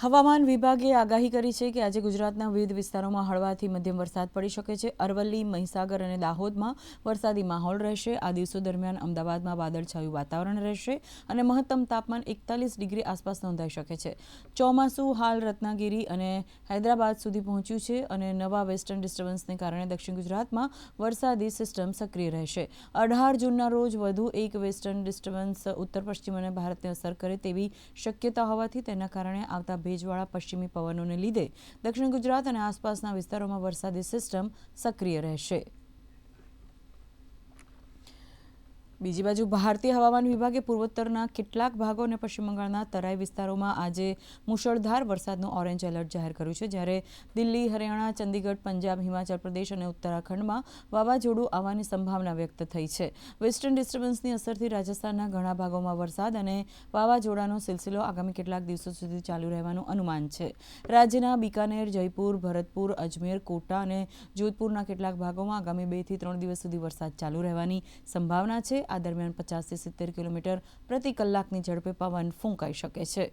હવામાન વિભાગે આગાહી કરી છે કે આજે ગુજરાતના વિવિધ વિસ્તારોમાં હળવાથી મધ્યમ વરસાદ પડી શકે છે। અરવલ્લી, મહીસાગર અને દાહોદમાં વરસાદી માહોલ રહેશે। આ દિવસો દરમિયાન અમદાવાદમાં વાદળછાયું વાતાવરણ રહેશે અને મહત્તમ તાપમાન 41 ડિગ્રી આસપાસ નોંધાઈ શકે છે। ચોમાસું હાલ રત્નાગીરી અને હૈદરાબાદ સુધી પહોંચ્યું છે અને નવા વેસ્ટર્ન ડિસ્ટર્બન્સને કારણે દક્ષિણ ગુજરાતમાં વરસાદી સિસ્ટમ સક્રિય રહેશે। 18 જૂનના રોજ વધુ એક વેસ્ટર્ન ડિસ્ટર્બન્સ ઉત્તર પશ્ચિમ અને ભારતને અસર કરે તેવી શક્યતા હોવાથી તેના કારણે આવતા ભેજવાળા પશ્ચિમી પવનોને લીધે દક્ષિણ ગુજરાત અને આસપાસના વિસ્તારોમાં વરસાદી સિસ્ટમ સક્રિય રહેશે। બીજી બાજુ ભારતીય હવામાન વિભાગે પૂર્વોત્તરના કેટલાક ભાગો અને પશ્ચિમ બંગાળના તરાઈ વિસ્તારોમાં આજે મુશળધાર વરસાદનું ઓરેન્જ એલર્ટ જાહેર કર્યું છે, જ્યારે દિલ્હી, હરિયાણા, ચંદીગઢ, પંજાબ, હિમાચલ પ્રદેશ અને ઉત્તરાખંડમાં વાવાઝોડું આવવાની સંભાવના વ્યક્ત થઈ છે। વેસ્ટર્ન ડિસ્ટર્બન્સની અસરથી રાજસ્થાનના ઘણા ભાગોમાં વરસાદ અને વાવાઝોડાનો સિલસિલો આગામી કેટલાક દિવસો સુધી ચાલુ રહેવાનું અનુમાન છે। રાજ્યના બિકાનેર, જયપુર, ભરતપુર, અજમેર, કોટા અને જોધપુરના કેટલાક ભાગોમાં આગામી 2 થી 3 દિવસ સુધી વરસાદ ચાલુ રહેવાની સંભાવના છે। આ દરમિયાન 50 થી 70 કિલોમીટર પ્રતિ કલાકની ઝડપે પવન ફૂંકાઈ શકે છે।